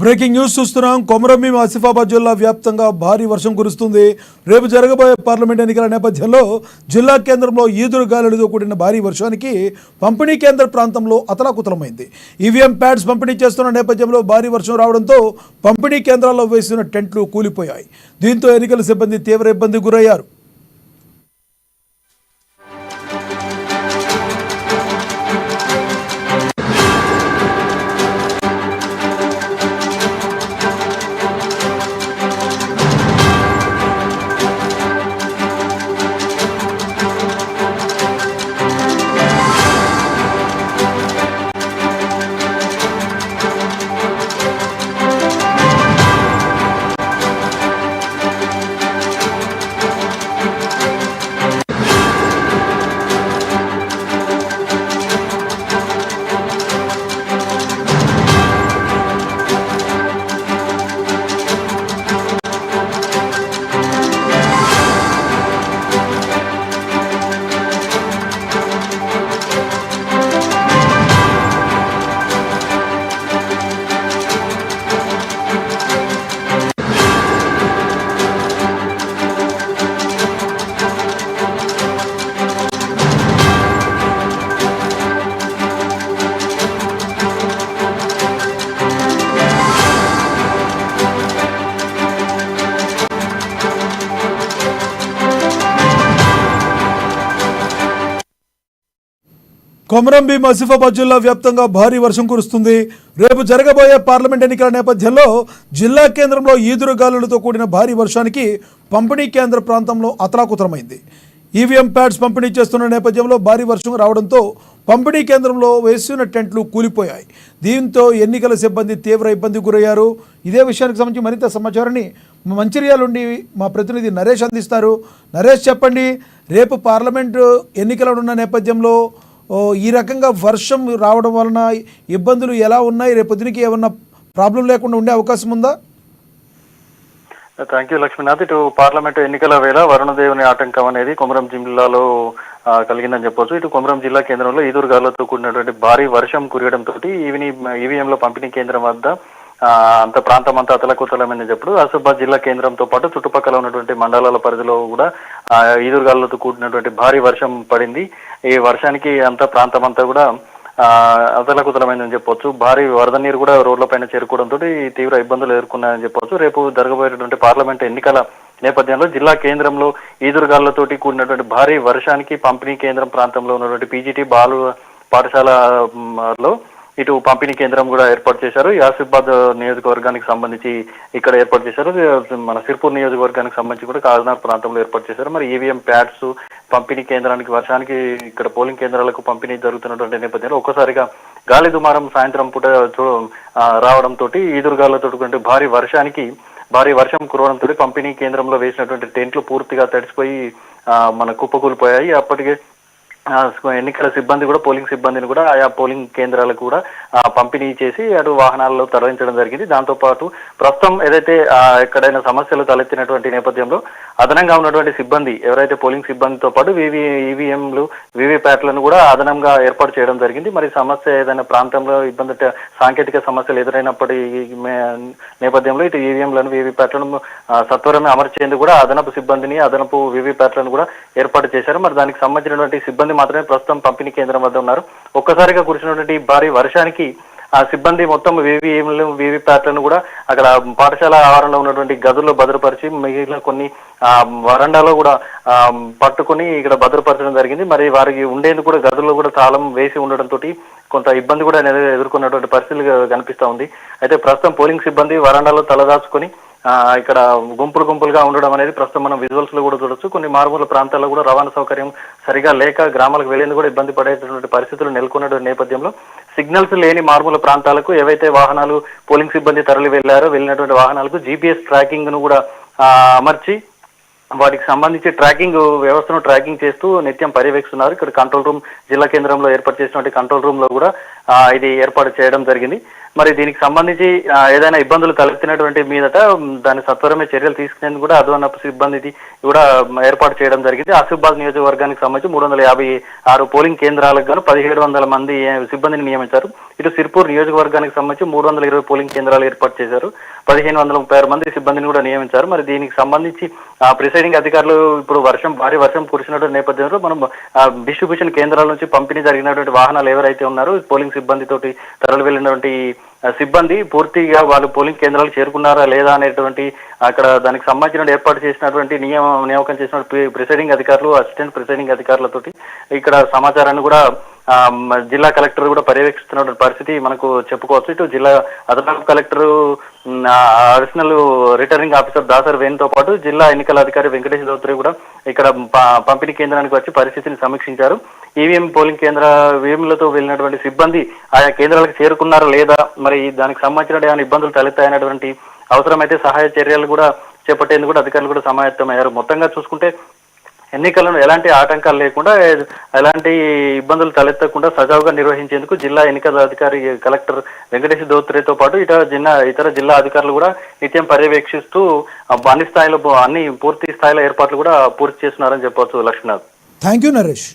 Breaking news చూస్తున్నాం. కొమరంభీం ఆసిఫాబాద్ జిల్లా వ్యాప్తంగా భారీ వర్షం కురుస్తుంది. రేపు జరగబోయే పార్లమెంట్ ఎన్నికల నేపథ్యంలో జిల్లా కేంద్రంలో ఈదురు గాలులతో కూడిన భారీ వర్షానికి పంపిణీ కేంద్ర ప్రాంతంలో అతలాకుతలమైంది. ఈవీఎం ప్యాడ్స్ పంపిణీ చేస్తున్న నేపథ్యంలో భారీ వర్షం రావడంతో పంపిణీ కేంద్రాల్లో వేసిన టెంట్లు కూలిపోయాయి. దీంతో ఎన్నికల సిబ్బంది తీవ్ర ఇబ్బందికి గురయ్యారు. కొమరంభీం ఆసిఫాబాద్ జిల్లా వ్యాప్తంగా భారీ వర్షం కురుస్తుంది. రేపు జరగబోయే పార్లమెంట్ ఎన్నికల నేపథ్యంలో జిల్లా కేంద్రంలో ఈదురు గాలులతో కూడిన భారీ వర్షానికి పంపిణీ కేంద్ర ప్రాంతంలో అతలాకుతలమైంది. ఈవీఎం ప్యాడ్స్ పంపిణీ చేస్తున్న నేపథ్యంలో భారీ వర్షం రావడంతో పంపిణీ కేంద్రంలో వేసిన టెంట్లు కూలిపోయాయి. దీంతో ఎన్నికల సిబ్బంది తీవ్ర ఇబ్బందికి గురయ్యారు. ఇదే విషయానికి సంబంధించి మరింత సమాచారాన్ని మంచిర్యాల నుండి మా ప్రతినిధి నరేష్ అందిస్తారు. నరేష్, చెప్పండి, రేపు పార్లమెంటు ఎన్నికలు ఉన్న నేపథ్యంలో ఈ రకంగా వర్షం రావడం వలన ఇబ్బందులు ఎలా ఉన్నాయి? రేపొద్దునికి ఏమన్నా ప్రాబ్లం లేకుండా ఉండే అవకాశం ఉందా? Thank you Lakshminath. ఇటు పార్లమెంటు ఎన్నికల వేళ వరుణదేవుని ఆటంకం అనేది కొమరం జిల్లాలో కలిగిందని చెప్పొచ్చు. ఇటు కొమరం జిల్లా కేంద్రంలో ఈదురుగాలతో కూడినటువంటి భారీ వర్షం కురియడంతో ఈవీఎంలో పంపిణీ కేంద్రం వద్ద అంత ప్రాంతం అంతా అతలకుతలమని చెప్పుడు. ఆసిఫాబాద్ జిల్లా కేంద్రంతో పాటు చుట్టుపక్కల ఉన్నటువంటి మండలాల పరిధిలో కూడా ఈదురుగాలతో కూడినటువంటి భారీ వర్షం పడింది. ఈ వర్షానికి అంత ప్రాంతం అంతా కూడా అతలకుతలమైందని చెప్పొచ్చు. భారీ వరద నీరు కూడా రోడ్లపైన చేరుకోవడంతో తీవ్ర ఇబ్బందులు ఎదుర్కొన్నాయని చెప్పొచ్చు. రేపు జరగబోయేటువంటి పార్లమెంట్ ఎన్నికల నేపథ్యంలో జిల్లా కేంద్రంలో ఈదురుగాలతోటి కూడినటువంటి భారీ వర్షానికి పంపిణీ కేంద్రం ప్రాంతంలో ఉన్నటువంటి పీజీటీ బాలు పాఠశాలలో ఇటు పంపిణీ కేంద్రం కూడా ఏర్పాటు చేశారు. ఆసిఫాబాద్ నియోజకవర్గానికి సంబంధించి ఇక్కడ ఏర్పాటు చేశారు. మన సిర్పూర్ నియోజకవర్గానికి సంబంధించి కూడా కాకినాడ ప్రాంతంలో ఏర్పాటు చేశారు. మరి ఈవీఎం ప్యాడ్స్ పంపిణీ కేంద్రానికి వర్షానికి ఇక్కడ పోలింగ్ కేంద్రాలకు పంపిణీ జరుగుతున్నటువంటి నేపథ్యంలో ఒక్కసారిగా గాలి దుమారం సాయంత్రం పూట రావడంతో ఈదురుగాలతో భారీ వర్షం కురవడంతో పంపిణీ కేంద్రంలో వేసినటువంటి టెంట్లు పూర్తిగా తడిసిపోయి మన కుప్పకూలిపోయాయి. అప్పటికే ఎన్నికల సిబ్బంది కూడా పోలింగ్ సిబ్బందిని కూడా ఆయా పోలింగ్ కేంద్రాలకు కూడా పంపిణీ చేసి అటు వాహనాల్లో తరలించడం జరిగింది. దాంతో పాటు ప్రస్తుతం ఏదైతే ఎక్కడైనా సమస్యలు తలెత్తినటువంటి నేపథ్యంలో అదనంగా ఉన్నటువంటి సిబ్బంది ఎవరైతే పోలింగ్ సిబ్బందితో పాటు ఈవీఎంలు వీవీప్యాట్లను కూడా అదనంగా ఏర్పాటు చేయడం జరిగింది. మరి సమస్య ఏదైనా ప్రాంతంలో ఇబ్బంది సాంకేతిక సమస్యలు ఎదురైనప్పటి నేపథ్యంలో ఇటు ఈవీఎంలను వీవీప్యాట్లను సత్వరమే అమర్చేందుకు కూడా అదనపు సిబ్బందిని అదనపు వీవీప్యాట్లను కూడా ఏర్పాటు చేశారు. మరి దానికి సంబంధించినటువంటి సిబ్బంది మాత్రమే ప్రస్తుతం పంపిణీ కేంద్రం వద్ద ఉన్నారు. ఒక్కసారిగా కురిసినటువంటి భారీ వర్షానికి ఆ సిబ్బంది మొత్తం ఈవీఎంలు వీవీప్యాట్లను కూడా అక్కడ పాఠశాల ఆవరణలో ఉన్నటువంటి గదుల్లో భద్రపరిచి మిగిలిన కొన్ని వరండాలో కూడా పట్టుకుని ఇక్కడ భద్రపరచడం జరిగింది. మరి వారికి ఉండేందుకు కూడా గదుల్లో కూడా తాళం వేసి ఉండడంతో కొంత ఇబ్బంది కూడా ఎదుర్కొన్నటువంటి పరిస్థితులు కనిపిస్తా ఉంది. అయితే ప్రస్తుతం పోలింగ్ సిబ్బంది వరండాలో తలదాచుకొని ఇక్కడ గుంపులుగా ఉండడం అనేది ప్రస్తుతం మనం విజువల్స్ లో కూడా చూడొచ్చు. కొన్ని మారుమూల ప్రాంతాల్లో కూడా రవాణా సౌకర్యం సరిగా లేక గ్రామాలకు వెళ్లేందుకు కూడా ఇబ్బంది పడేటటువంటి పరిస్థితులు నెలకొన్న నేపథ్యంలో సిగ్నల్స్ లేని మారుమూల ప్రాంతాలకు ఏవైతే వాహనాలు పోలింగ్ సిబ్బంది తరలి వెళ్ళినటువంటి వాహనాలకు జీపీఎస్ ట్రాకింగ్ ను కూడా అమర్చి వాటికి సంబంధించి వ్యవస్థను ట్రాకింగ్ చేస్తూ నిత్యం పర్యవేక్షిస్తున్నారు. ఇక్కడ కంట్రోల్ రూమ్ జిల్లా కేంద్రంలో ఏర్పాటు చేసినటువంటి కంట్రోల్ రూమ్ లో కూడా ఇది ఏర్పాటు చేయడం జరిగింది. మరి దీనికి సంబంధించి ఏదైనా ఇబ్బందులు తలెత్తినటువంటి మీదట దాని సత్వరమే చర్యలు తీసుకునేందుకు కూడా అదనపు సిబ్బంది కూడా ఏర్పాటు చేయడం జరిగింది. ఆసిఫాబాద్ నియోజకవర్గానికి సంబంధించి 356 పోలింగ్ కేంద్రాలకు గాను 1700 మంది సిబ్బందిని నియమించారు. ఇటు సిర్పూర్ నియోజకవర్గానికి సంబంధించి 320 పోలింగ్ కేంద్రాలు ఏర్పాటు చేశారు. 1536 మంది సిబ్బందిని కూడా నియమించారు. మరి దీనికి సంబంధించి ప్రిసైడింగ్ అధికారులు ఇప్పుడు భారీ వర్షం కురిసినటువంటి నేపథ్యంలో మనం డిస్ట్రిబ్యూషన్ కేంద్రాల నుంచి పంపిణీ జరిగినటువంటి వాహనాలు ఎవరైతే ఉన్నారో పోలింగ్ సిబ్బందితోటి తరలి వెళ్ళినటువంటి సిబ్బంది పూర్తిగా వాళ్ళు పోలింగ్ కేంద్రాలు చేరుకున్నారా లేదా అనేటువంటి అక్కడ దానికి సంబంధించిన ఏర్పాటు చేసినటువంటి నియామకం చేసిన ప్రిసైడింగ్ అధికారులు, అసిస్టెంట్ ప్రిసైడింగ్ అధికారులతోటి ఇక్కడ సమాచారాన్ని కూడా జిల్లా కలెక్టర్ కూడా పర్యవేక్షిస్తున్నటువంటి పరిస్థితి మనకు చెప్పుకోవచ్చు. ఇటు జిల్లా అదనపు collector additional returning officer Dasari వేణుతో పాటు జిల్లా ఎన్నికల అధికారి వెంకటేష్ చౌదరి కూడా ఇక్కడ పంపిణీ కేంద్రానికి వచ్చి పరిస్థితిని సమీక్షించారు. ఈవీఎం పోలింగ్ ఈవీఎంలతో వెళ్ళినటువంటి సిబ్బంది ఆయా కేంద్రాలకు చేరుకున్నారా లేదా, మరి దానికి సంబంధించిన ఏమైనా ఇబ్బందులు తలెత్తాయనేటువంటి అవసరమైతే సహాయ చర్యలు కూడా చేపట్టేందుకు కూడా అధికారులు కూడా సమాయత్తమయ్యారు. మొత్తంగా చూసుకుంటే ఎన్నికలను ఎలాంటి ఆటంకాలు లేకుండా, ఎలాంటి ఇబ్బందులు తలెత్తకుండా సజావుగా నిర్వహించేందుకు జిల్లా ఎన్నికల అధికారి కలెక్టర్ వెంకటేష్ దోత్రేతో పాటు ఇతర జిల్లా అధికారులు కూడా నిత్యం పర్యవేక్షిస్తూ అన్ని పూర్తి స్థాయిలో ఏర్పాట్లు కూడా పూర్తి చేస్తున్నారని చెప్పవచ్చు. లక్ష్మీనాథ్. Thank you Naresh.